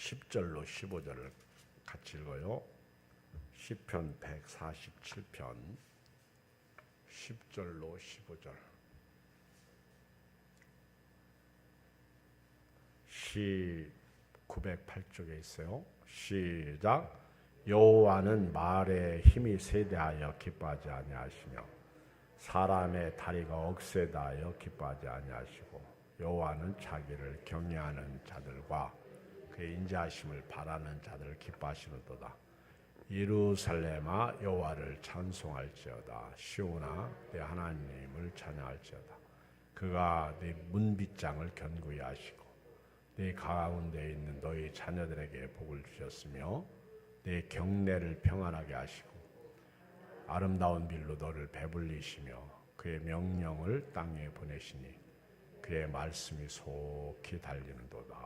10절로 15절을 같이 읽어요. 시편 147편 10절로 15절. 시 908쪽에 있어요. 시작. 여호와는 말에 힘이 세대하여 기뻐하지 아니하시며 사람의 다리가 억세다하여 기뻐하지 아니하시고 여호와는 자기를 경외하는 자들과 그의 인자하심을 바라는 자들을 기뻐하시는도다. 예루살렘아 여호와를 찬송할지어다. 시온아 내 하나님을 찬양할지어다. 그가 네 문빗장을 견고히 하시고 네 가운데 있는 너희 자녀들에게 복을 주셨으며 내 경내를 평안하게 하시고 아름다운 빌로 너를 배불리시며 그의 명령을 땅에 보내시니 그의 말씀이 속히 달리는도다.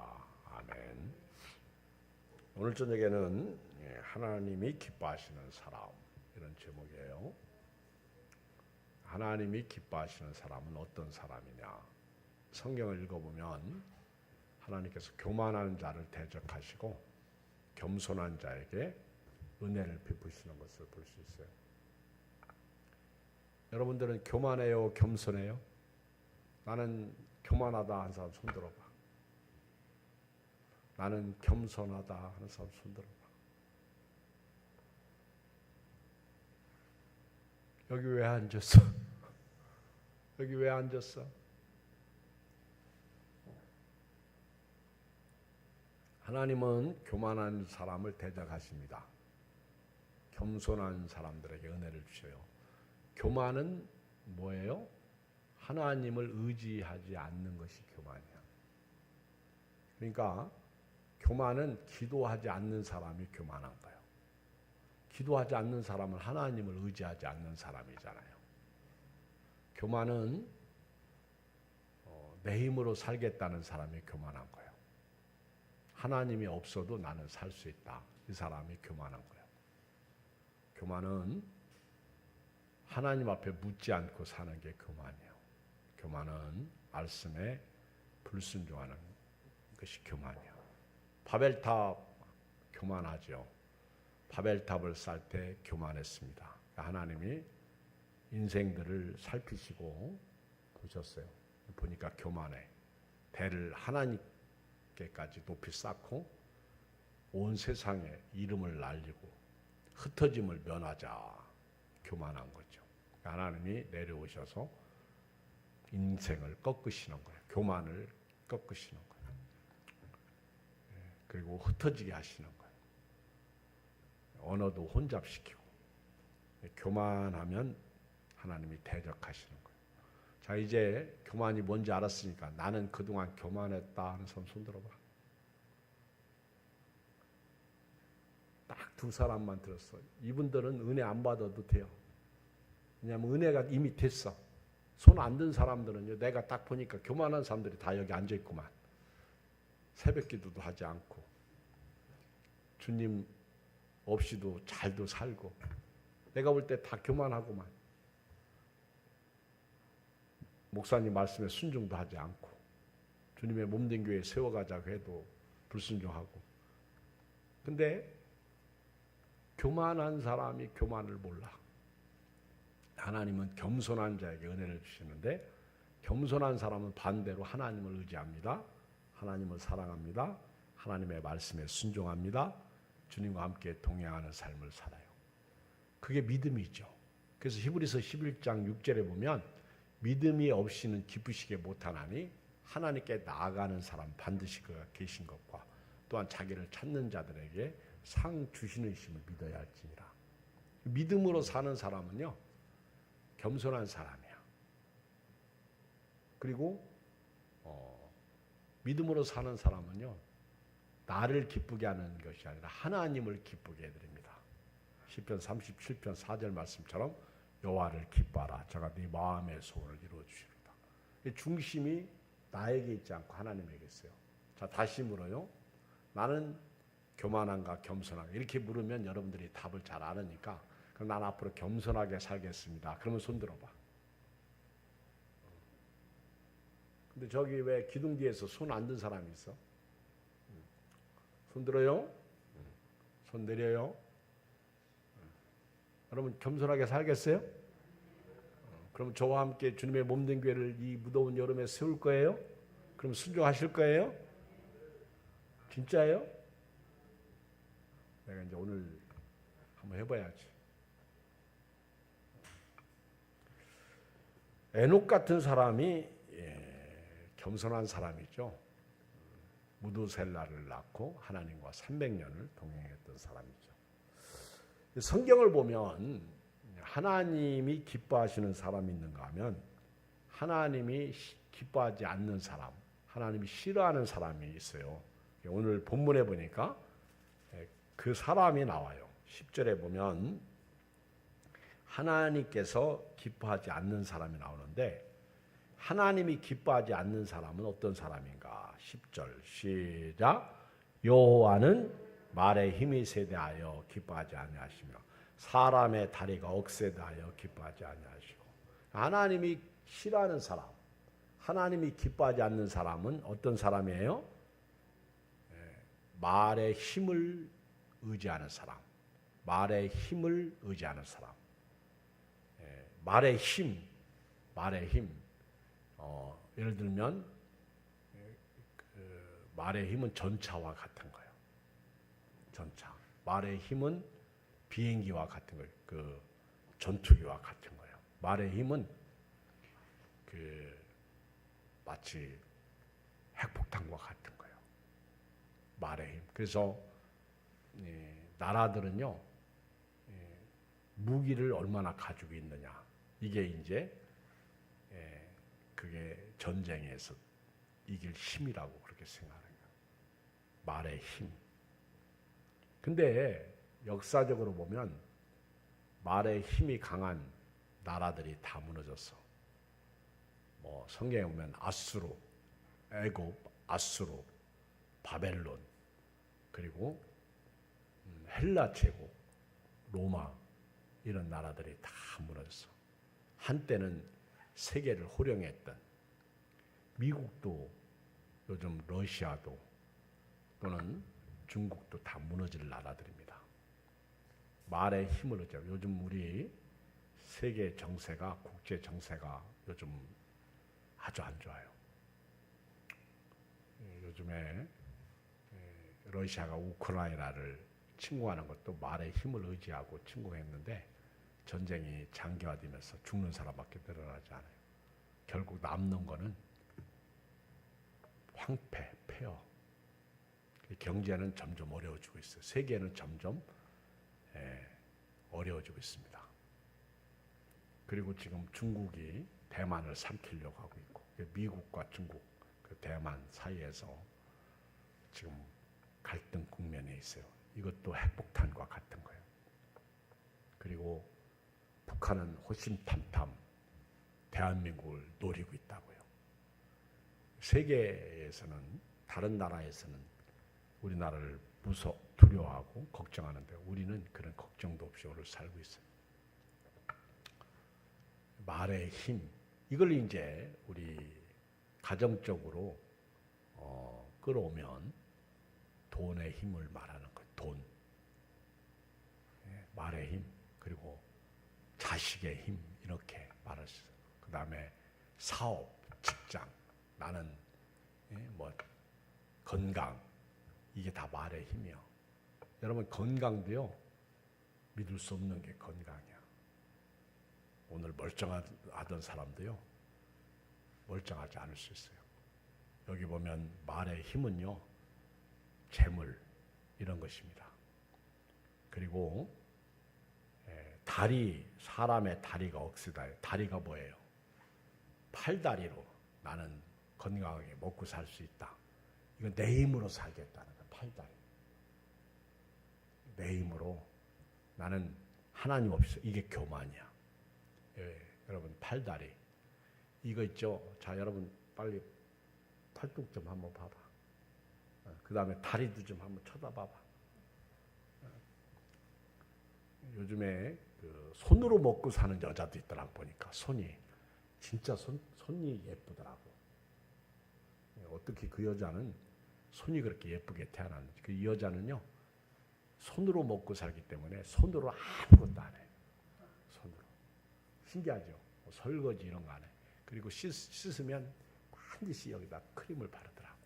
아멘. 오늘 저녁에는 하나님이 기뻐하시는 사람, 이런 제목이에요. 하나님이 기뻐하시는 사람은 어떤 사람이냐? 성경을 읽어보면 하나님께서 교만한 자를 대적하시고 겸손한 자에게 은혜를 베푸시는 것을 볼 수 있어요. 여러분들은 교만해요, 겸손해요? 나는 교만하다 하는 사람 손 들어봐. 나는 겸손하다 하는 사람 손 들어봐. 여기 왜 앉았어? 여기 왜 앉았어? 하나님은 교만한 사람을 대적하십니다. 겸손한 사람들에게 은혜를 주셔요. 교만은 뭐예요? 하나님을 의지하지 않는 것이 교만이야. 그러니까 교만은 기도하지 않는 사람이 교만한 거예요. 기도하지 않는 사람은 하나님을 의지하지 않는 사람이잖아요. 교만은 내 힘으로 살겠다는 사람이 교만한 거예요. 하나님이 없어도 나는 살 수 있다. 이 사람이 교만한 거예요. 교만은 하나님 앞에 묻지 않고 사는 게 교만이에요. 교만은 말씀에 불순종하는 것이 교만이에요. 바벨탑 교만하죠. 바벨탑을 쌓을 때 교만했습니다. 하나님이 인생들을 살피시고 보셨어요. 보니까 교만해. 배를 하나님께까지 높이 쌓고 온 세상에 이름을 날리고 흩어짐을 면하자. 교만한 거죠. 하나님이 내려오셔서 인생을 꺾으시는 거예요. 교만을 꺾으시는 거예요. 그리고 흩어지게 하시는 거예요. 언어도 혼잡시키고. 교만하면 하나님이 대적하시는 거예요. 자, 이제 교만이 뭔지 알았으니까 나는 그동안 교만했다 하는 사람 손 들어봐. 딱 두 사람만 들었어. 이분들은 은혜 안 받아도 돼요. 왜냐하면 은혜가 이미 됐어. 손 안 든 사람들은요, 내가 딱 보니까 교만한 사람들이 다 여기 앉아 있구만. 새벽 기도도 하지 않고 주님 없이도 잘도 살고 내가 볼 때 다 교만하고만 목사님 말씀에 순종도 하지 않고 주님의 몸된 교회 세워가자고 해도 불순종하고. 근데 교만한 사람이 교만을 몰라. 하나님은 겸손한 자에게 은혜를 주시는데 겸손한 사람은 반대로 하나님을 의지합니다. 하나님을 사랑합니다. 하나님의 말씀에 순종합니다. 주님과 함께 동행하는 삶을 살아요. 그게 믿음이죠. 그래서 히브리서 11장 6절에 보면 믿음이 없이는 기쁘시게 못하나니 하나님께 나아가는 사람 반드시 그가 계신 것과 또한 자기를 찾는 자들에게 상 주시는 이심을 믿어야 할지니라. 믿음으로 사는 사람은요, 겸손한 사람이야. 그리고 믿음으로 사는 사람은요, 나를 기쁘게 하는 것이 아니라 하나님을 기쁘게 해드립니다. 시편 37편 4절 말씀처럼 여호와를 기뻐하라. 저가 네 마음의 소원을 이루어 주시리로다. 중심이 나에게 있지 않고 하나님에게 있어요. 자, 다시 물어요. 나는 교만한가 겸손한가? 이렇게 물으면 여러분들이 답을 잘 알으니까 그럼 난 앞으로 겸손하게 살겠습니다. 그러면 손 들어봐. 근데 저기 왜 기둥 뒤에서 손 안 든 사람이 있어? 손 들어요? 손 내려요? 여러분 겸손하게 살겠어요? 그럼 저와 함께 주님의 몸된 교회를 이 무더운 여름에 세울 거예요? 그럼 순종하실 거예요? 진짜예요? 내가 이제 오늘 한번 해봐야지. 에녹 같은 사람이 겸손한 사람이죠. 무두셀라를 낳고 하나님과 300년을 동행했던 사람이죠. 성경을 보면 하나님이 기뻐하시는 사람이 있는가 하면 하나님이 기뻐하지 않는 사람, 하나님이 싫어하는 사람이 있어요. 오늘 본문에 보니까 그 사람이 나와요. 10절에 보면 하나님께서 기뻐하지 않는 사람이 나오는데 하나님이 기뻐하지 않는 사람은 어떤 사람인가? 10절 시작. 여호와는 말에 힘이 세대하여 기뻐하지 아니하시며 사람의 다리가 억세대하여 기뻐하지 아니하시고. 하나님이 싫어하는 사람, 하나님이 기뻐하지 않는 사람은 어떤 사람이에요? 말의 힘을 의지하는 사람, 말의 힘을 의지하는 사람. 말의 힘, 예를 들면 말의 힘은 전차와 같은 거예요. 전차. 말의 힘은 비행기와 같은 거예요. 그 전투기와 같은 거예요. 말의 힘은 마치 핵폭탄과 같은 거예요. 말의 힘. 그래서 나라들은요 무기를 얼마나 가지고 있느냐. 이게 이제 그게 전쟁에서 이길 힘이라고 그렇게 생각하는 거예요. 말의 힘. 근데 역사적으로 보면 말의 힘이 강한 나라들이 다 무너졌어. 뭐 성경에 보면 아수르, 애굽, 아수르, 바벨론, 그리고 헬라 제국, 로마 이런 나라들이 다 무너졌어. 한때는 세계를 호령했던 미국도 요즘 러시아도 또는 중국도 다 무너질 나라들입니다. 말의 힘을 얻죠. 요즘 우리 세계 정세가 국제 정세가 요즘 아주 안 좋아요. 요즘에 러시아가 우크라이나를 침공하는 것도 말의 힘을 의지하고 침공했는데 전쟁이 장기화되면서 죽는 사람밖에 늘어나지 않아요. 결국 남는 거는 황폐, 폐허. 경제는 점점 어려워지고 있어요. 세계는 점점 어려워지고 있습니다. 그리고 지금 중국이 대만을 삼키려고 하고 있고 미국과 중국, 그 대만 사이에서 지금 갈등 국면에 있어요. 이것도 핵폭탄과 같은 거예요. 그리고 북한은 호심탐탐 대한민국을 노리고 있다고요. 세계에서는 다른 나라에서는 우리나라를 두려워하고 걱정하는데 우리는 그런 걱정도 없이 오늘 살고 있어요. 말의 힘, 이걸 이제 우리 가정적으로 끌어오면 돈의 힘을 말하는 거예요. 돈, 말의 힘, 그리고 자식의 힘 이렇게 말할 수 있어요. 그 다음에 사업, 직장, 나는 뭐 건강, 이게 다 말의 힘이요. 여러분 건강도요 믿을 수 없는 게 건강이야. 오늘 멀쩡하던 사람도요 멀쩡하지 않을 수 있어요. 여기 보면 말의 힘은요 재물 이런 것입니다. 그리고 다리, 사람의 다리가 억세다. 다리가 뭐예요? 팔다리로 나는 건강하게 먹고 살 수 있다. 이건 내 힘으로 살겠다는 거야. 팔다리. 내 힘으로 나는 하나님 없이 이게 교만이야. 여러분 팔다리 이거 있죠? 자 여러분 빨리 팔뚝 좀 한번 봐봐. 그 다음에 다리도 좀 한번 쳐다봐봐. 요즘에 그 손으로 먹고 사는 여자도 있더라고 보니까 손이 진짜 손이 예쁘더라고. 어떻게 그 여자는 손이 그렇게 예쁘게 태어났는지. 그 여자는요, 손으로 먹고 살기 때문에 손으로 아무것도 안 해요. 손으로. 신기하죠? 뭐 설거지 이런 거 안 해. 그리고 씻으면 반드시 여기다 크림을 바르더라고.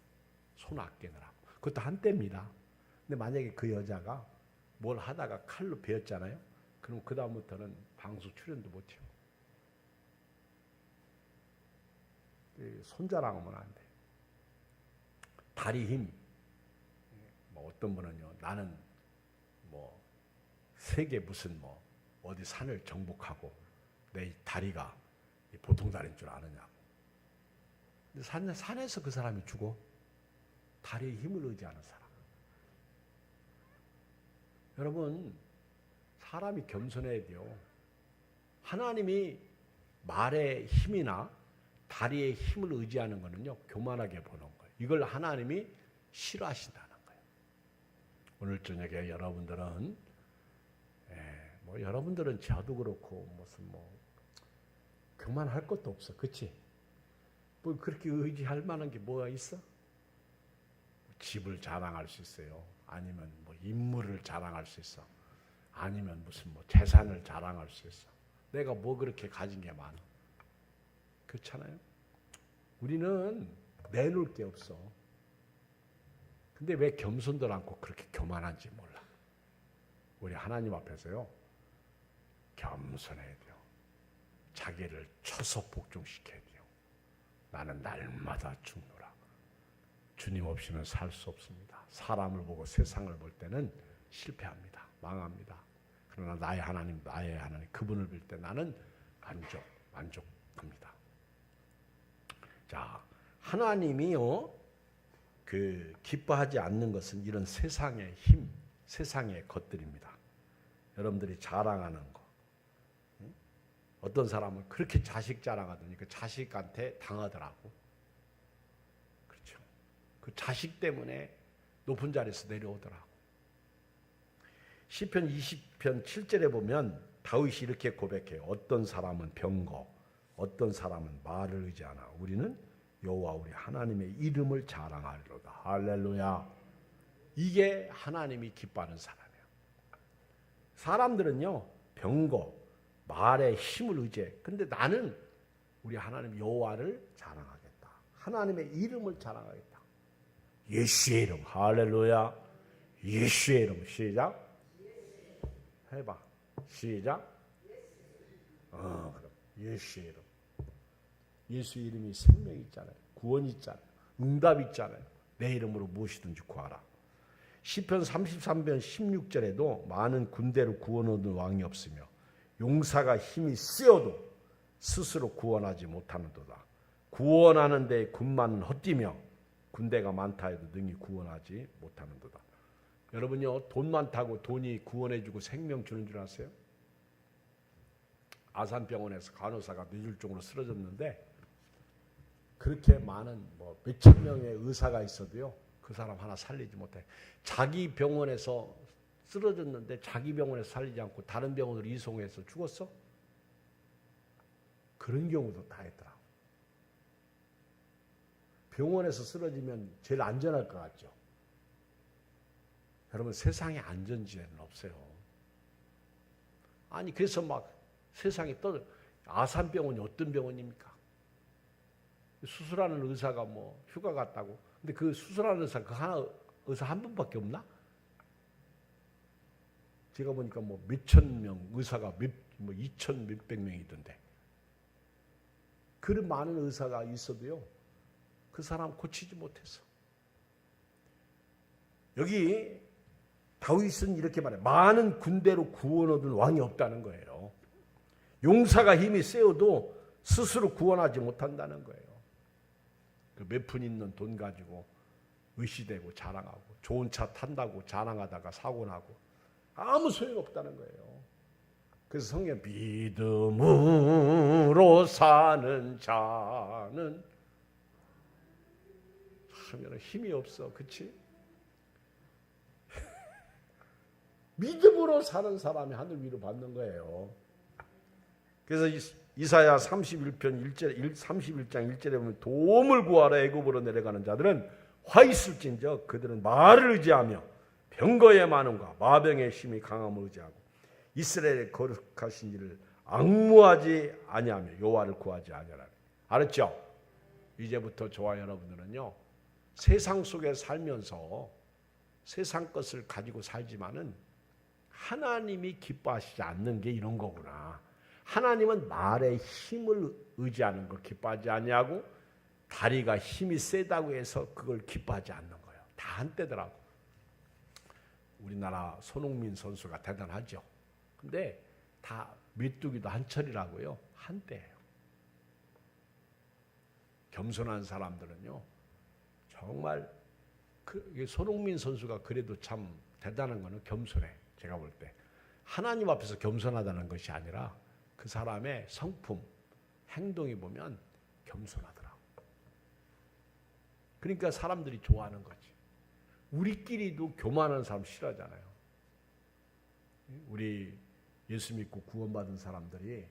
손 아끼느라고. 그것도 한때입니다. 근데 만약에 그 여자가 뭘 하다가 칼로 베었잖아요. 그럼 그 다음부터는 방송 출연도 못해요. 손자랑하면 안 돼. 다리 힘. 뭐 어떤 분은요, 나는 뭐 세계 무슨 뭐 어디 산을 정복하고 내 다리가 보통 다리인 줄 아느냐고. 근데 산에서 그 사람이 죽어. 다리에 힘을 의지하는 사람. 여러분, 사람이 겸손해야 돼요. 하나님이 말의 힘이나 다리의 힘을 의지하는 거는요, 교만하게 보는 거예요. 이걸 하나님이 싫어하신다는 거예요. 오늘 저녁에 여러분들은 뭐 여러분들은 저도 그렇고 무슨 뭐 교만할 것도 없어, 그렇지? 뭐 그렇게 의지할 만한 게 뭐가 있어? 집을 자랑할 수 있어요. 아니면 뭐 인물을 자랑할 수 있어. 아니면 무슨 뭐 재산을 자랑할 수 있어. 내가 뭐 그렇게 가진 게 많아. 그렇잖아요. 우리는 내놓을 게 없어. 근데 왜 겸손도 않고 그렇게 교만한지 몰라. 우리 하나님 앞에서요, 겸손해야 돼요. 자기를 쳐서 복종시켜야 돼요. 나는 날마다 죽노라. 주님 없이는 살 수 없습니다. 사람을 보고 세상을 볼 때는 실패합니다. 망합니다. 그러나 나의 하나님 그분을 볼 때 나는 만족합니다. 자, 하나님이요, 기뻐하지 않는 것은 이런 세상의 힘, 세상의 것들입니다. 여러분들이 자랑하는 거. 어떤 사람은 그렇게 자식 자랑하더니 그 자식한테 당하더라고. 그렇죠. 그 자식 때문에 높은 자리에서 내려오더라고. 시편 20편 7절에 보면 다윗이 이렇게 고백해요. 어떤 사람은 병거, 어떤 사람은 말을 의지하나 우리는 여호와 우리 하나님의 이름을 자랑하리로다. 할렐루야. 이게 하나님이 기뻐하는 사람이에요. 사람들은요, 병거, 말에 힘을 의지해. 근데 나는 우리 하나님 여호와를 자랑하겠다. 하나님의 이름을 자랑하겠다. 예수의 이름. 할렐루야. 예수의 이름. 시작. 해봐. 시작. 그럼 예수의 이름. 예수의 이름이 생명이 있잖아요. 구원이 있잖아요. 응답이 있잖아요. 내 이름으로 무엇이든지 구하라. 시편 33편 16절에도 많은 군대로 구원 얻은 왕이 없으며 용사가 힘이 쓰여도 스스로 구원하지 못하는도다. 구원하는 데 군마는 헛디며 군대가 많다 해도 능히 구원하지 못하는도다. 여러분요, 돈 많다고 돈이 구원해주고 생명 주는 줄 아세요? 아산병원에서 간호사가 뇌졸중으로 쓰러졌는데 그렇게 많은 뭐 몇천 명의 의사가 있어도요, 그 사람 하나 살리지 못해. 자기 병원에서 쓰러졌는데 자기 병원에서 살리지 않고 다른 병원으로 이송해서 죽었어? 그런 경우도 다 있더라고. 병원에서 쓰러지면 제일 안전할 것 같죠? 여러분, 세상에 안전지대는 없어요. 아니, 그래서 막 세상에 아산병원이 어떤 병원입니까? 수술하는 의사가 뭐 휴가 갔다고. 근데 그 수술하는 의사 한 분밖에 없나? 제가 보니까 뭐 몇천 명 의사가 뭐 2천 몇백 명이던데. 그런 많은 의사가 있어도요, 그 사람 고치지 못했어. 여기 다윗은 이렇게 말해. 많은 군대로 구원 얻은 왕이 없다는 거예요. 용사가 힘이 세어도 스스로 구원하지 못한다는 거예요. 그 몇 푼 있는 돈 가지고 의시되고 자랑하고 좋은 차 탄다고 자랑하다가 사고 나고 아무 소용없다는 거예요. 그래서 성경 믿음으로 사는 자는 하면 힘이 없어. 그치? 믿음으로 사는 사람이 하늘 위로 받는 거예요. 그래서 이사야 31편 1절, 31장 1절에 보면 도움을 구하러 애굽으로 내려가는 자들은 화 있을진저 그들은 말을 의지하며 병거의 많음과 마병의 힘이 강함을 의지하고 이스라엘의 거룩하신 이를 앙무하지 아니하며 여호와를 구하지 아니하라. 알았죠? 이제부터 저와 여러분들은요, 세상 속에 살면서 세상 것을 가지고 살지만은 하나님이 기뻐하시지 않는 게 이런 거구나. 하나님은 말의 힘을 의지하는 걸 기뻐하지 아니하고 다리가 힘이 세다고 해서 그걸 기뻐하지 않는 거예요. 다 한때더라고. 우리나라 손흥민 선수가 대단하죠. 근데 다 메뚜기도 한철이라고요. 한때예요. 겸손한 사람들은요, 정말 손흥민 선수가 그래도 참 대단한 거는 겸손해. 제가 볼 때 하나님 앞에서 겸손하다는 것이 아니라 그 사람의 성품, 행동이 보면 겸손하더라고. 그러니까 사람들이 좋아하는 거지. 우리끼리도 교만하는 사람 싫어하잖아요. 우리 예수 믿고 구원받은 사람들이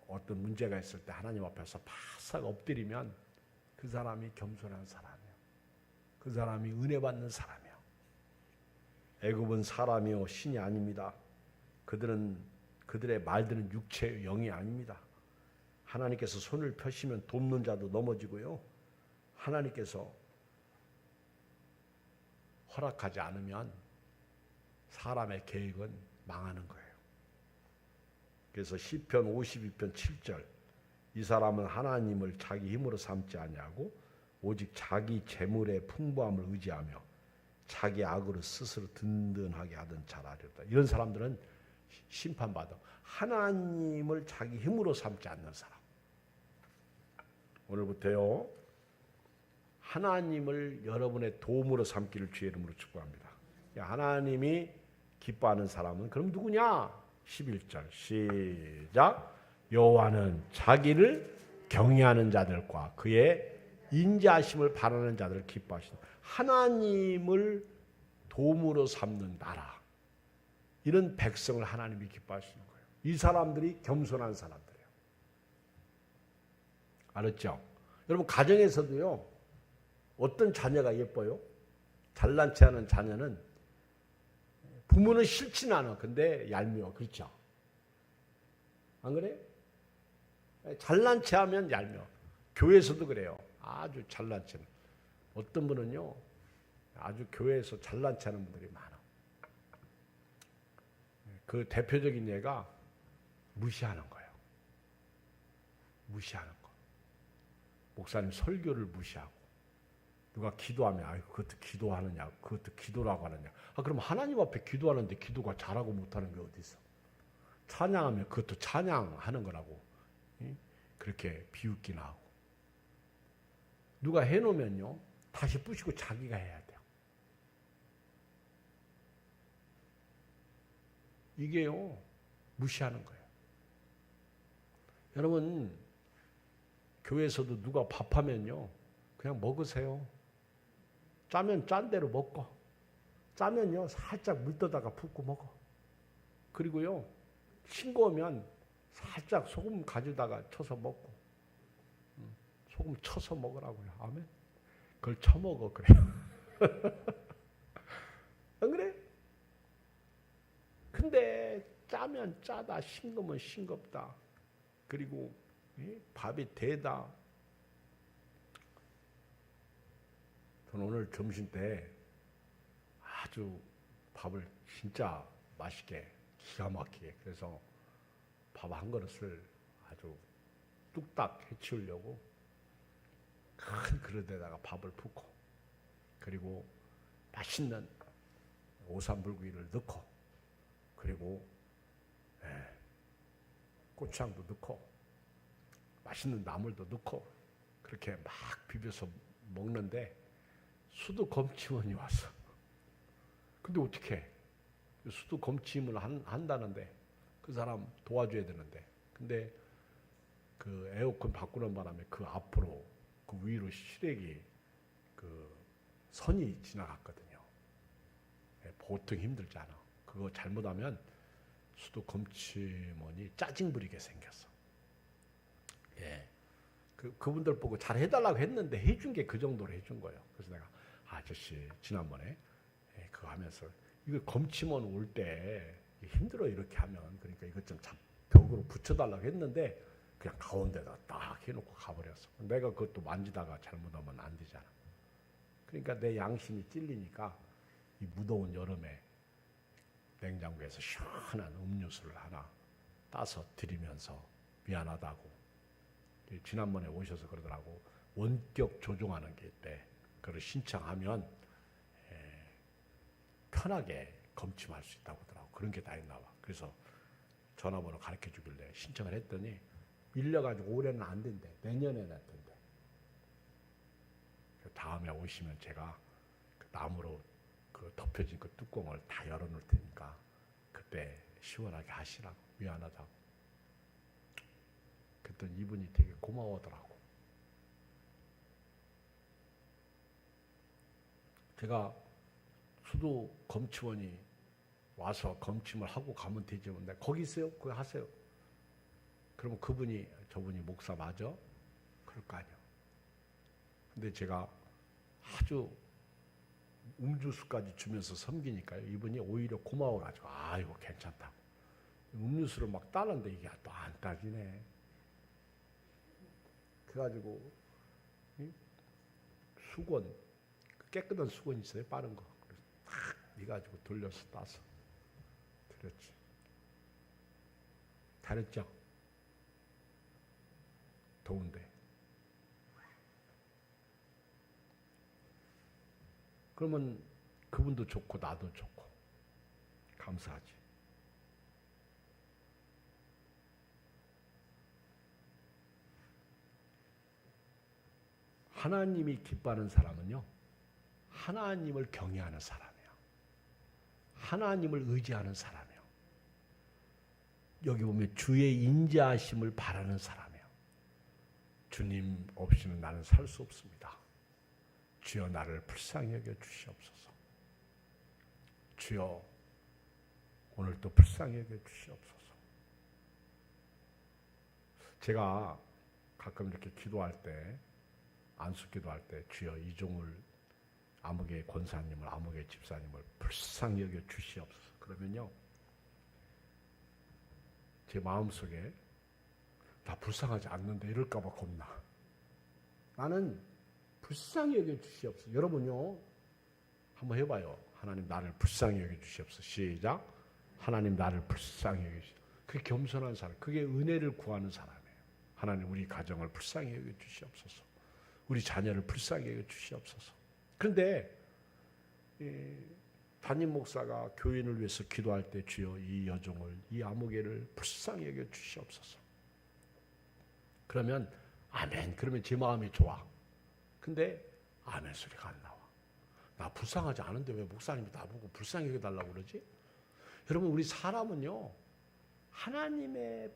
어떤 문제가 있을 때 하나님 앞에서 바싹 엎드리면 그 사람이 겸손한 사람이에요. 그 사람이 은혜 받는 사람이에요. 애굽은 사람이요 신이 아닙니다. 그들의 말들은 육체의 영이 아닙니다. 하나님께서 손을 펴시면 돕는 자도 넘어지고요. 하나님께서 허락하지 않으면 사람의 계획은 망하는 거예요. 그래서 시편 52편 7절 이 사람은 하나님을 자기 힘으로 삼지 아니하고 오직 자기 재물의 풍부함을 의지하며 자기 악으로 스스로 든든하게 하던 자라리로다. 이런 사람들은 심판받아. 하나님을 자기 힘으로 삼지 않는 사람. 오늘부터요, 하나님을 여러분의 도움으로 삼기를 주의 이름으로 축복합니다. 하나님이 기뻐하는 사람은 그럼 누구냐? 11절 시작. 여호와는 자기를 경외하는 자들과 그의 인자하심을 바라는 자들을 기뻐하신다. 하나님을 도움으로 삼는 나라, 이런 백성을 하나님이 기뻐하시는 거예요. 이 사람들이 겸손한 사람들이에요. 알았죠? 여러분 가정에서도요, 어떤 자녀가 예뻐요? 잘난 체하는 자녀는 부모는 싫진 않아. 근데 얄미워. 그렇죠? 안 그래? 잘난 체하면 얄미워. 교회에서도 그래요. 아주 잘난 체는. 어떤 분은요, 아주 교회에서 잘난 체하는 분들이 많아. 그 대표적인 예가 무시하는 거예요. 무시하는 거. 목사님 설교를 무시하고, 누가 기도하면 아유 그것도 기도하느냐, 그것도 기도라고 하느냐. 그럼 하나님 앞에 기도하는데 기도가 잘하고 못하는 게 어디 있어? 찬양하면 그것도 찬양하는 거라고 그렇게 비웃기나 하고. 누가 해놓으면요 다시 부시고 자기가 해야 돼요. 이게요 무시하는 거예요. 여러분 교회에서도 누가 밥하면요 그냥 먹으세요. 짜면 짠 대로 먹고, 짜면요 살짝 물 떠다가 붓고 먹어. 그리고요 싱거우면 살짝 소금 가져다가 쳐서 먹고, 소금 쳐서 먹으라고요. 아멘. 그걸 쳐먹어 그래요. 안 그래? 근데 짜면 짜다, 싱거우면 싱겁다. 그리고 밥이 되다. 저는 오늘 점심 때 아주 밥을 진짜 맛있게 기가 막히게, 그래서 밥 한 그릇을 아주 뚝딱 해치우려고 큰 그릇에다가 밥을 붓고, 그리고 맛있는 오삼불구이를 넣고, 그리고 고추장도 넣고 맛있는 나물도 넣고 그렇게 막 비벼서 먹는데 수도 검침원이 왔어. 근데 어떻게 해? 수도 검침을 한다는데 그 사람 도와줘야 되는데, 근데 그 에어컨 바꾸는 바람에 그 앞으로 그 위로 시래기 그 선이 지나갔거든요. 보통 힘들잖아. 그거 잘못하면 수도 검침원이 짜증 부리게 생겼어. 예. 그분들 보고 잘 해달라고 했는데 해준 게 그 정도로 해준 거예요. 그래서 내가 아저씨 지난번에 그거 하면서 이거 검침원 올 때 힘들어 이렇게 하면 그러니까 이것 좀 벽으로 붙여달라고 했는데 그냥 가운데다 딱 해놓고 가버렸어. 내가 그것도 만지다가 잘못하면 안 되잖아. 그러니까 내 양심이 찔리니까 이 무더운 여름에 냉장고에서 시원한 음료수를 하나 따서 드리면서 미안하다고. 지난번에 오셔서 그러더라고. 원격 조종하는 게 있대. 그걸 신청하면 편하게 검침할 수 있다고 하더라고. 그런 게 다 있나 봐. 그래서 전화번호 가르쳐 주길래 신청을 했더니 밀려가지고 올해는 안 된대. 내년에 냈던데. 다음에 오시면 제가 그 나무로 그 덮여진 그 뚜껑을 다 열어놓을 테니까 그때 시원하게 하시라고. 미안하다고. 그랬더니 이분이 되게 고마워하더라고. 제가 수도 검침원이 와서 검침을 하고 가면 되지. 근데 거기 있어요? 그거 하세요. 그러면 그분이 저분이 목사 맞아? 그럴 거 아니야. 근데 제가 아주 음주수까지 주면서 섬기니까요. 이분이 오히려 고마워가지고 이거 괜찮다고. 음료수를 막 따는데 이게 또 안 따지네. 그래가지고 수건, 깨끗한 수건 있어요. 빠른 거. 그래서 탁 이가지고 돌려서 따서 드렸지. 잘했죠? 더운데. 그러면 그분도 좋고 나도 좋고 감사하지. 하나님이 기뻐하는 사람은요, 하나님을 경외하는 사람이에요. 하나님을 의지하는 사람이에요. 여기 보면 주의 인자하심을 바라는 사람이에요. 주님 없이는 나는 살 수 없습니다. 주여 나를 불쌍히 여겨 주시옵소서. 주여 오늘도 불쌍히 여겨 주시옵소서. 제가 가끔 이렇게 기도할 때, 안수 기도할 때 주여 이종을 아무개 권사님을 아무개 집사님을 불쌍히 여겨 주시옵소서. 그러면요 제 마음속에 나 불쌍하지 않는데 이럴까 봐 겁나. 나는 불쌍히 여겨 주시옵소서. 여러분요 한번 해봐요. 하나님 나를 불쌍히 여겨 주시옵소서. 시작. 하나님 나를 불쌍히 여겨 주시옵소서. 그게 겸손한 사람, 그게 은혜를 구하는 사람이에요. 하나님 우리 가정을 불쌍히 여겨 주시옵소서. 우리 자녀를 불쌍히 여겨 주시옵소서. 그런데 담임 목사가 교인을 위해서 기도할 때 주여 이 여종을, 이 아무개를 불쌍히 여겨 주시옵소서. 그러면 아멘. 그러면 제 마음이 좋아. 근데 아멘 소리가 안 나와. 나 불쌍하지 않은데 왜 목사님이 나보고 불쌍히 여겨달라고 그러지? 여러분 우리 사람은요 하나님에게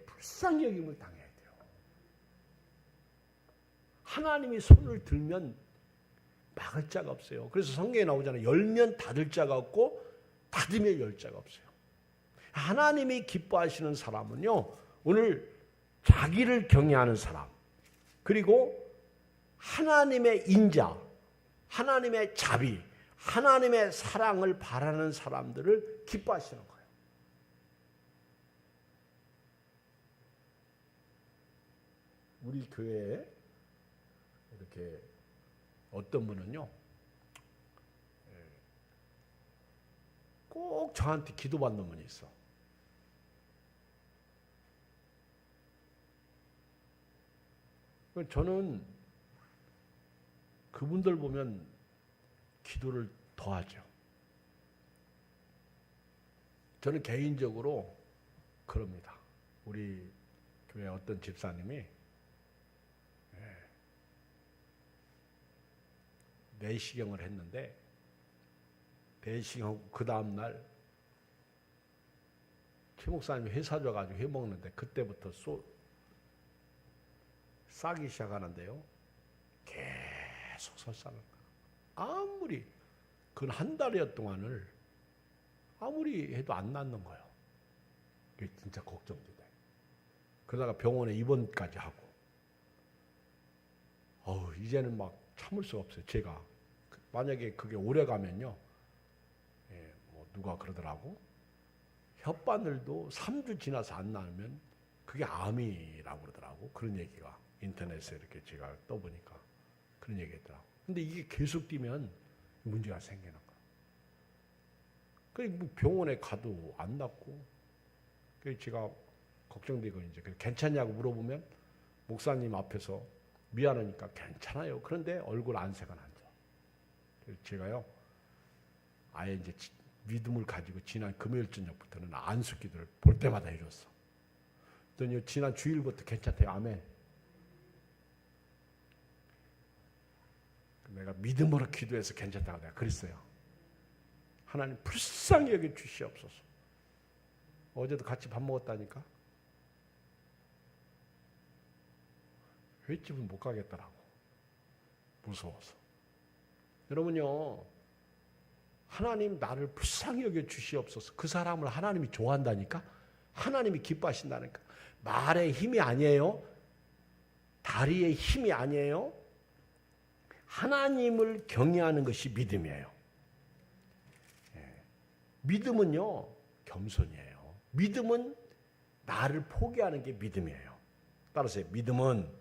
불쌍히 여김을 당해야 돼요. 하나님이 손을 들면 막을 자가 없어요. 그래서 성경에 나오잖아요. 열면 닫을 자가 없고 닫으면 열 자가 없어요. 하나님이 기뻐하시는 사람은요 오늘 자기를 경외하는 사람, 그리고 하나님의 인자, 하나님의 자비, 하나님의 사랑을 바라는 사람들을 기뻐하시는 거예요. 우리 교회에 이렇게 어떤 분은요 꼭 저한테 기도받는 분이 있어. 저는 그분들 보면 기도를 더 하죠. 저는 개인적으로 그럽니다. 우리 교회 어떤 집사님이 내시경을 했는데 내시경하고 그 다음날 최 목사님이 회 사줘가지고 회 먹는데 그때부터 싸기 시작하는데요. 계속 설사를. 아무리 그건 한 달여 동안을 아무리 해도 안 낫는 거예요. 그게 진짜 걱정이 돼. 그러다가 병원에 입원까지 하고. 이제는 막 참을 수가 없어요. 제가 만약에 그게 오래 가면요, 뭐 누가 그러더라고, 혓바늘도 3주 지나서 안 나면 그게 암이라고 그러더라고. 그런 얘기가 인터넷에 이렇게 제가 떠보니까 그런 얘기했더라고. 근데 이게 계속 뛰면 문제가 생기는 거야. 그러니까 병원에 가도 안 낫고, 그래서 제가 걱정되고 이제 괜찮냐고 물어보면 목사님 앞에서 미안하니까 괜찮아요. 그런데 얼굴 안색은 안 좋아. 그래서 제가요, 아예 이제 믿음을 가지고 지난 금요일 저녁부터는 안수기도를 볼 때마다 이뤘어. 그랬더니 지난 주일부터 괜찮대요. 아멘. 내가 믿음으로 기도해서 괜찮다고 내가 그랬어요. 하나님 불쌍히 여겨 주시옵소서. 어제도 같이 밥 먹었다니까. 횟집은 못 가겠더라고. 무서워서. 여러분요, 하나님 나를 불쌍히 여겨 주시옵소서. 그 사람을 하나님이 좋아한다니까. 하나님이 기뻐하신다니까. 말의 힘이 아니에요. 다리의 힘이 아니에요. 하나님을 경외하는 것이 믿음이에요. 믿음은요, 겸손이에요. 믿음은 나를 포기하는 게 믿음이에요. 따라서 믿음은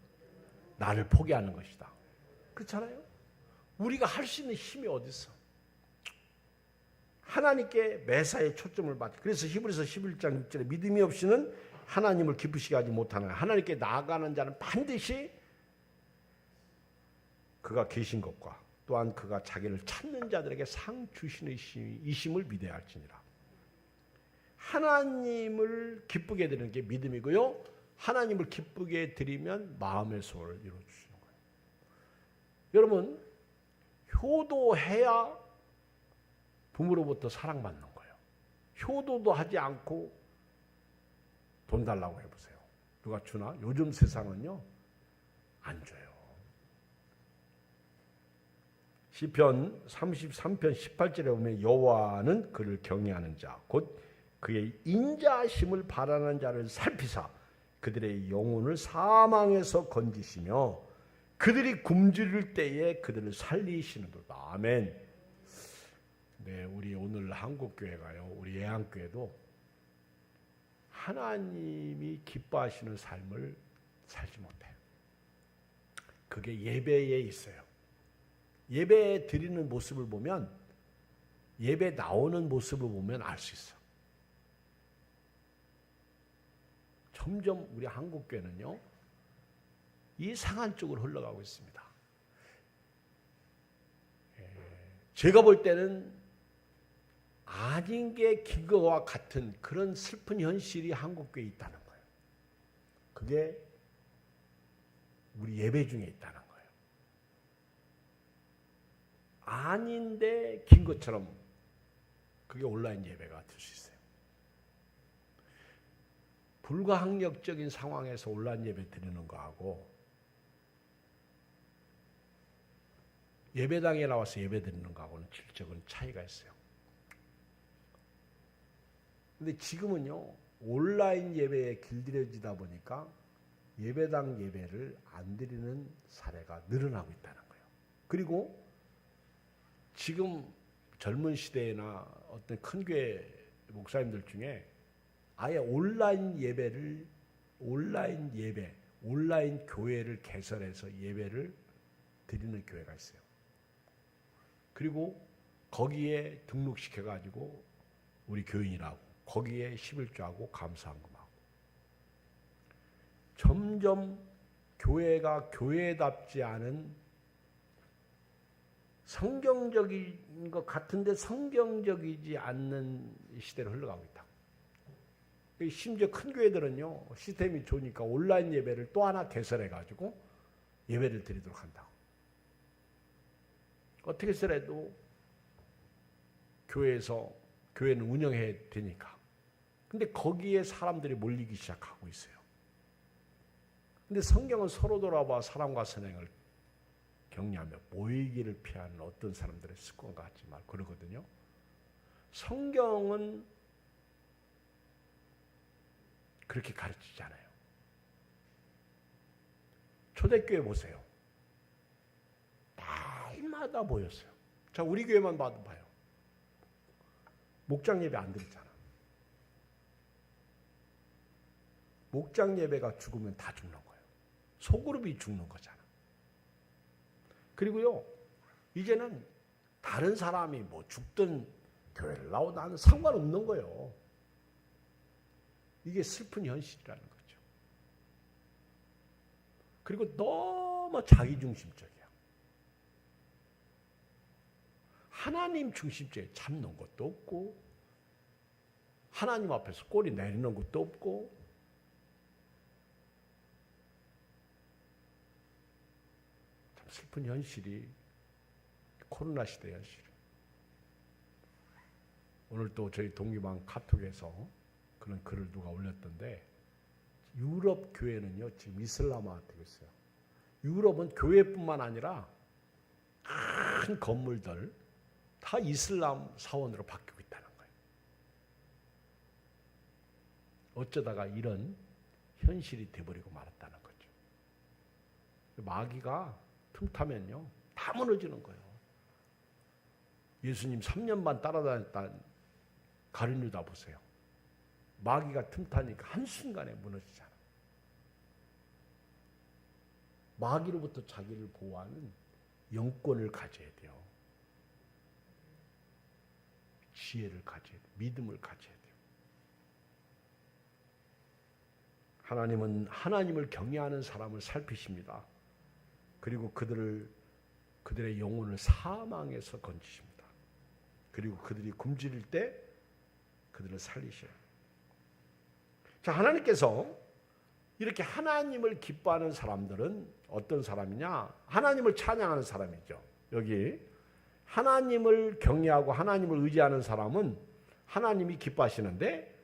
나를 포기하는 것이다. 그렇잖아요? 우리가 할 수 있는 힘이 어디 있어? 하나님께 매사에 초점을 맞춰. 그래서 히브리서 11장 6절에 믿음이 없이는 하나님을 기쁘시게 하지 못하는, 하나님께 나아가는 자는 반드시 그가 계신 것과 또한 그가 자기를 찾는 자들에게 상 주시는 이심을 믿어야 할지니라. 하나님을 기쁘게 드리는 게 믿음이고요. 하나님을 기쁘게 드리면 마음의 소원을 이루어주시는 거예요. 여러분, 효도해야 부모로부터 사랑받는 거예요. 효도도 하지 않고 돈 달라고 해보세요. 누가 주나? 요즘 세상은요, 안 줘요. 시편 33편 18절에 보면 여호와는 그를 경외하는 자, 곧 그의 인자심을 바라는 자를 살피사 그들의 영혼을 사망에서 건지시며 그들이 굶주릴 때에 그들을 살리시는도다. 아멘. 네, 우리 오늘 한국교회가요, 우리 예안교회도 하나님이 기뻐하시는 삶을 살지 못해요. 그게 예배에 있어요. 예배 드리는 모습을 보면, 예배 나오는 모습을 보면 알 수 있어. 점점 우리 한국교회는요, 이상한 쪽으로 흘러가고 있습니다. 제가 볼 때는 아닌 게 기거와 같은 그런 슬픈 현실이 한국교회에 있다는 거예요. 그게 우리 예배 중에 있다는 거예요. 아닌데 긴 것처럼 그게 온라인 예배가 될 수 있어요. 불가항력적인 상황에서 온라인 예배 드리는 거하고 예배당에 나와서 예배 드리는 거하고는 질적인 차이가 있어요. 근데 지금은요, 온라인 예배에 길들여지다 보니까 예배당 예배를 안 드리는 사례가 늘어나고 있다는 거예요. 그리고 지금 젊은 시대나 어떤 큰 교회 목사님들 중에 아예 온라인 교회를 개설해서 예배를 드리는 교회가 있어요. 그리고 거기에 등록시켜가지고 우리 교인이라고 거기에 11조하고 감사한금하고 점점 교회가 교회답지 않은 성경적인 것 같은데 성경적이지 않는 시대로 흘러가고 있다. 심지어 큰 교회들은요, 시스템이 좋으니까 온라인 예배를 또 하나 개설해가지고 예배를 드리도록 한다고. 어떻게 해서라도 교회는 운영해야 되니까. 근데 거기에 사람들이 몰리기 시작하고 있어요. 근데 성경은 서로 돌아봐 사람과 선행을 격려하며 모이기를 피하는 어떤 사람들의 습관과 같지 말고 그러거든요. 성경은 그렇게 가르치잖아요. 초대교회 보세요. 날마다 모였어요. 자, 우리 교회만 봐도 봐요. 목장 예배 안 드리잖아. 목장 예배가 죽으면 다 죽는 거예요. 소그룹이 죽는 거잖아. 그리고요, 이제는 다른 사람이 뭐 죽든 교회를 나오든 상관없는 거예요. 이게 슬픈 현실이라는 거죠. 그리고 너무 자기중심적이야. 하나님 중심적에 참는 것도 없고, 하나님 앞에서 꼬리 내리는 것도 없고, 참 슬픈 현실이 코로나 시대 현실. 오늘 또 저희 동기방 카톡에서 그런 글을 누가 올렸던데, 유럽 교회는요 지금 이슬람화 되고 있어요. 유럽은 교회뿐만 아니라 큰 건물들 다 이슬람 사원으로 바뀌고 있다는 거예요. 어쩌다가 이런 현실이 돼버리고 말았다는 거죠. 마귀가 틈타면요 다 무너지는 거예요. 예수님 3년 반 따라다녔던 가룟 유다 보세요. 마귀가 틈타니까 한순간에 무너지잖아. 마귀로부터 자기를 보호하는 영권을 가져야 돼요. 지혜를 가져야 돼요. 믿음을 가져야 돼요. 하나님은 하나님을 경외하는 사람을 살피십니다. 그리고 그들의 영혼을 사망에서 건지십니다. 그리고 그들이 굶주릴 때 그들을 살리셔요. 자, 하나님께서 이렇게 하나님을 기뻐하는 사람들은 어떤 사람이냐? 하나님을 찬양하는 사람이죠. 여기 하나님을 경외하고 하나님을 의지하는 사람은 하나님이 기뻐하시는데,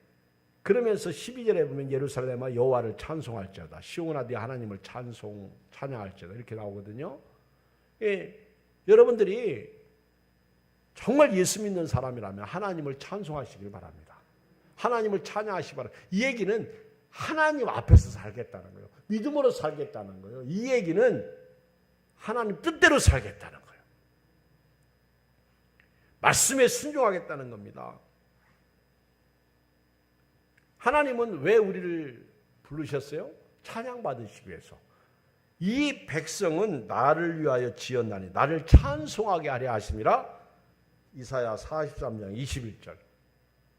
그러면서 12절에 보면 예루살렘아 여호와를 찬송할지어다. 시온아 네 하나님을 찬양할지어다. 이렇게 나오거든요. 예, 여러분들이 정말 예수 믿는 사람이라면 하나님을 찬송하시길 바랍니다. 하나님을 찬양하시기 바랍니다. 이 얘기는 하나님 앞에서 살겠다는 거예요. 믿음으로 살겠다는 거예요. 이 얘기는 하나님 뜻대로 살겠다는 거예요. 말씀에 순종하겠다는 겁니다. 하나님은 왜 우리를 부르셨어요? 찬양받으시기 위해서. 이 백성은 나를 위하여 지었나니 나를 찬송하게 하려 하심이라. 이사야 43장 21절.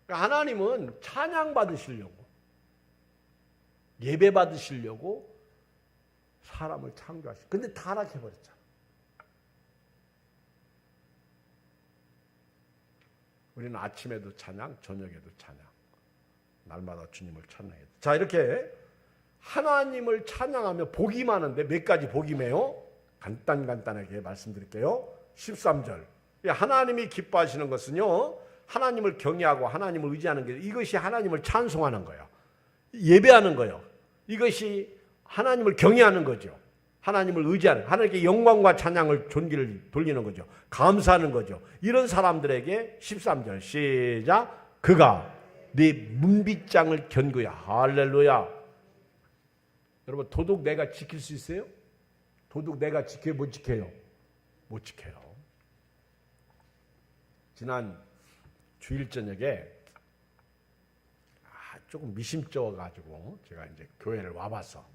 하나님은 찬양받으시려고, 예배받으시려고 사람을 창조하시고, 근데 타락해버렸잖아. 우리는 아침에도 찬양, 저녁에도 찬양, 날마다 주님을 찬양해야 돼. 자, 이렇게 하나님을 찬양하며 복이 많은데 몇 가지 복이 매요? 간단하게 말씀드릴게요. 13절. 하나님이 기뻐하시는 것은요, 하나님을 경외하고 하나님을 의지하는 게, 이것이 하나님을 찬송하는 거예요. 예배하는 거예요. 이것이 하나님을 경외하는 거죠. 하나님을 의지하는, 하나님께 영광과 찬양을, 존귀를 돌리는 거죠. 감사하는 거죠. 이런 사람들에게 13절 시작. 그가 네 문빗장을 견고히. 할렐루야. 여러분, 도둑 내가 지킬 수 있어요? 도둑 내가 지켜요? 못 지켜요? 못 지켜요. 지난 주일 저녁에 조금 미심쩍어가지고 제가 이제 교회를 와봤어.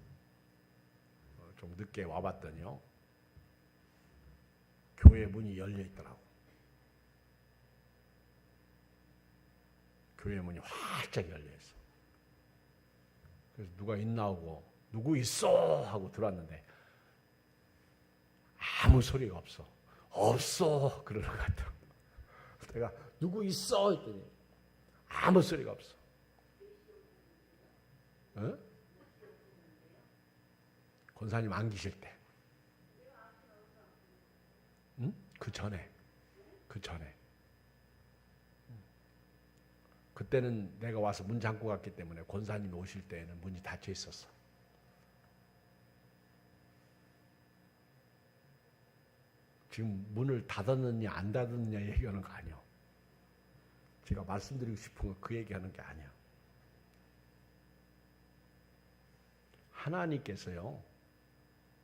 좀 늦게 와봤더니요, 교회 문이 열려 있더라고. 교회 문이 활짝 열려 있어. 그래서 누가 있나 하고, 누구 있어 하고 들어왔는데 아무 소리가 없어. 없어 그러는 것 같아. 내가 누구 있어 했더니 아무 소리가 없어. 어? 권사님 안 계실 때. 응? 그 전에. 그때는 내가 와서 문 잠고 갔기 때문에 권사님이 오실 때에는 문이 닫혀 있었어. 지금 문을 닫았느냐 안 닫았느냐 얘기하는 거 아니야. 제가 말씀드리고 싶은 건 그 얘기하는 게 아니야. 하나님께서요,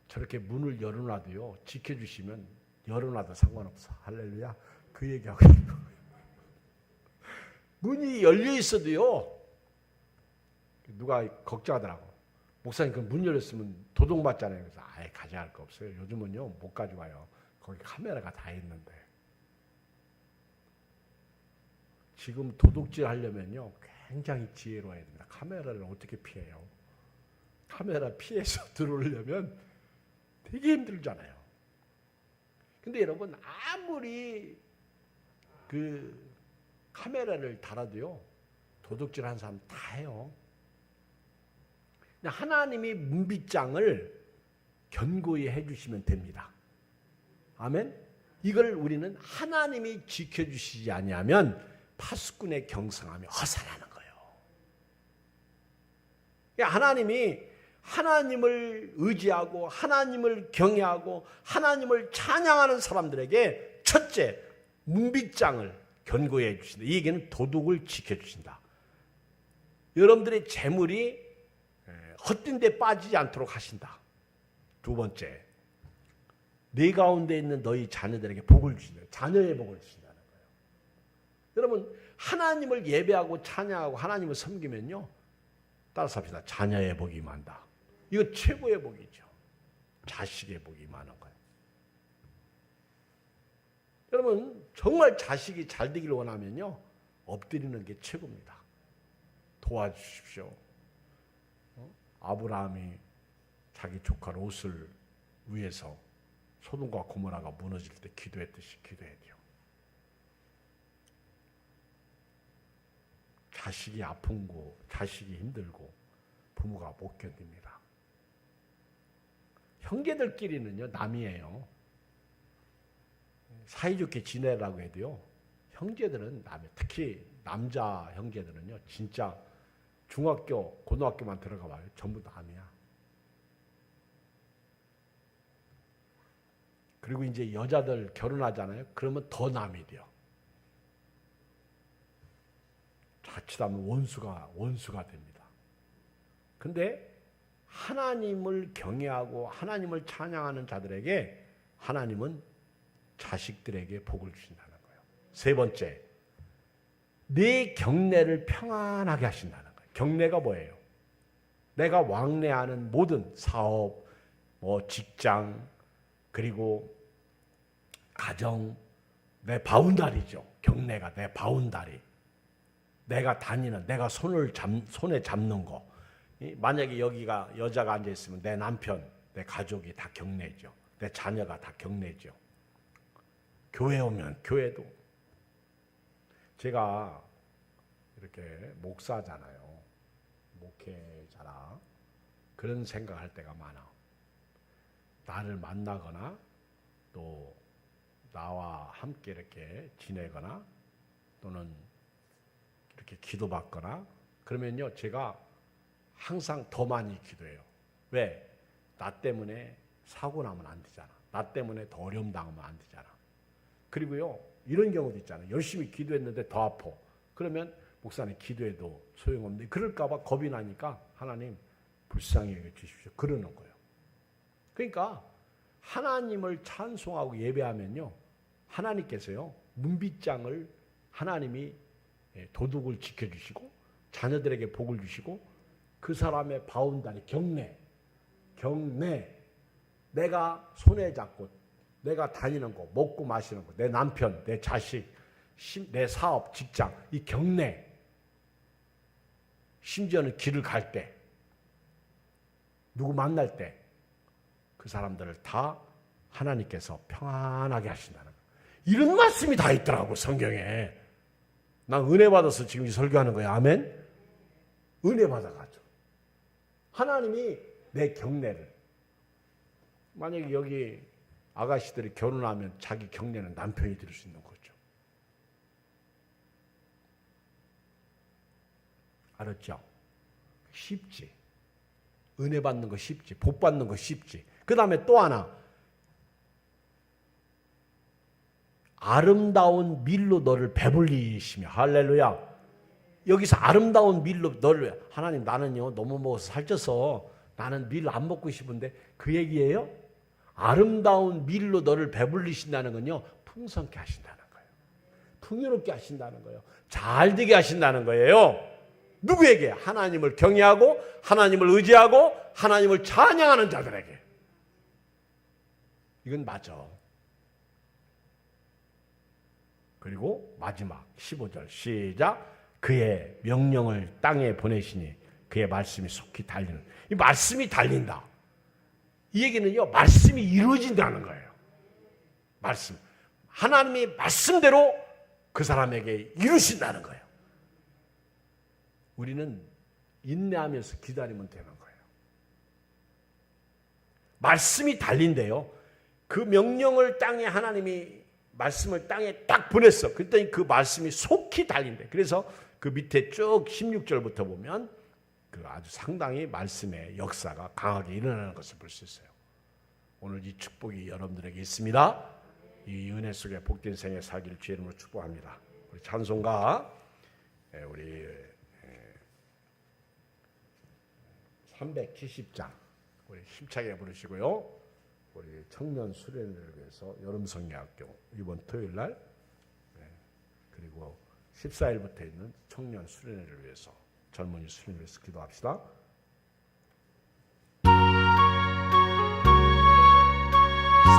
저렇게 문을 열어놔도요, 지켜주시면 열어놔도 상관없어. 할렐루야. 그 얘기하고 있는 거예요. 문이 열려 있어도요, 누가 걱정하더라고. 목사님, 그 문 열렸으면 도둑 맞잖아요. 그래서 아예 가져갈 거 없어요. 요즘은요, 못 가져가요. 거기 카메라가 다 있는데. 지금 도둑질 하려면요, 굉장히 지혜로워야 됩니다. 카메라를 어떻게 피해요? 카메라 피해서 들어오려면 되게 힘들잖아요. 근데 여러분, 아무리 그 카메라를 달아도요, 도둑질 하는 사람 다 해요. 하나님이 문빗장을 견고히 해주시면 됩니다. 아멘? 이걸 우리는 하나님이 지켜주시지 아니하면 파수꾼의 경성함이 허사라는 거예요. 하나님이 하나님을 의지하고 하나님을 경외하고 하나님을 찬양하는 사람들에게 첫째, 문빗장을 견고히 해주신다. 이 얘기는 도둑을 지켜주신다. 여러분들의 재물이 헛된 데 빠지지 않도록 하신다. 두 번째, 내 가운데 있는 너희 자녀들에게 복을 주신다. 자녀의 복을 주신다는 거예요. 여러분, 하나님을 예배하고 찬양하고 하나님을 섬기면요, 따라서 합시다. 자녀의 복이 임한다. 이거 최고의 복이죠. 자식의 복이 임하는 거예요. 여러분, 정말 자식이 잘 되기를 원하면요, 엎드리는 게 최고입니다. 도와주십시오. 아브라함이 자기 조카 롯을 위해서 소돔과 고모라가 무너질 때 기도했듯이 기도해야 돼요. 자식이 아픈 거, 자식이 힘들고 부모가 못 견딥니다. 형제들끼리는요, 남이에요. 사이좋게 지내라고 해도요, 형제들은 남이에요. 특히 남자 형제들은요, 진짜 중학교, 고등학교만 들어가 봐요. 전부 남이야. 그리고 이제 여자들 결혼하잖아요. 그러면 더 남이 돼요. 자칫하면 원수가 됩니다. 근데 하나님을 경외하고 하나님을 찬양하는 자들에게 하나님은 자식들에게 복을 주신다는 거예요. 세 번째, 내 경내를 평안하게 하신다는 거예요. 경내가 뭐예요? 내가 왕래하는 모든 사업, 직장, 그리고 가정, 내 바운다리죠. 경내가 내 바운다리. 내가 다니는, 내가 손에 잡는 거. 만약에 여기가 여자가 앉아있으면 내 남편, 내 가족이 다 경내죠. 내 자녀가 다 경내죠. 교회 오면 교회도. 제가 이렇게 목사잖아요. 목회자라. 그런 생각할 때가 많아. 나를 만나거나 또 나와 함께 이렇게 지내거나 또는 이렇게 기도받거나 그러면요, 제가 항상 더 많이 기도해요. 왜? 나 때문에 사고 나면 안 되잖아. 나 때문에 더 어려움 당하면 안 되잖아. 그리고요, 이런 경우도 있잖아요. 열심히 기도했는데 더 아파. 그러면 목사님 기도해도 소용없는데 그럴까 봐 겁이 나니까 하나님 불쌍히 여겨 주십시오. 그러는 거예요. 그러니까 하나님을 찬송하고 예배하면요, 하나님께서요, 문빗장을 하나님이 도둑을 지켜주시고 자녀들에게 복을 주시고 그 사람의 바운다리, 경내, 내가 손에 잡고 내가 다니는 거, 먹고 마시는 거, 내 남편, 내 자식, 내 사업, 직장, 이 경내, 심지어는 길을 갈 때, 누구 만날 때 그 사람들을 다 하나님께서 평안하게 하신다는 거예요. 이런 말씀이 다 있더라고, 성경에. 난 은혜 받아서 지금 이 설교하는 거야. 아멘? 은혜 받아가지고. 하나님이 내 경내를. 만약에 여기 아가씨들이 결혼하면 자기 경내는 남편이 들을 수 있는 거죠. 알았죠? 쉽지. 은혜 받는 거 쉽지. 복 받는 거 쉽지. 그 다음에 또 하나. 아름다운 밀로 너를 배불리시며. 할렐루야. 여기서 아름다운 밀로 너를, 하나님 나는요 너무 먹어서 살쪄서 나는 밀 안 먹고 싶은데 그 얘기예요? 아름다운 밀로 너를 배불리신다는 건요, 풍성케 하신다는 거예요. 풍요롭게 하신다는 거예요. 잘 되게 하신다는 거예요. 누구에게? 하나님을 경외하고 하나님을 의지하고 하나님을 찬양하는 자들에게. 이건 맞아. 그리고 마지막 15절 시작. 그의 명령을 땅에 보내시니 그의 말씀이 속히 달리는. 이 말씀이 달린다. 이 얘기는요, 말씀이 이루어진다는 거예요. 말씀. 하나님이 말씀대로 그 사람에게 이루신다는 거예요. 우리는 인내하면서 기다리면 되는 거예요. 말씀이 달린대요. 그 명령을 땅에 하나님이 말씀을 땅에 딱 보냈어. 그랬더니 그 말씀이 속히 달린대. 그래서 그 밑에 쭉 16절부터 보면 그 아주 상당히 말씀의 역사가 강하게 일어나는 것을 볼 수 있어요. 오늘 이 축복이 여러분들에게 있습니다. 이 은혜 속에 복된 생애 살기를 주의 이름으로 축복합니다. 우리 찬송가 우리 370장 우리 힘차게 부르시고요. 우리 청년 수련회를 위해서 여름성리학교 이번 토요일 날 그리고 14일부터 있는 청년 수련회를 위해서 젊은이 수련회를 위해서 기도합시다.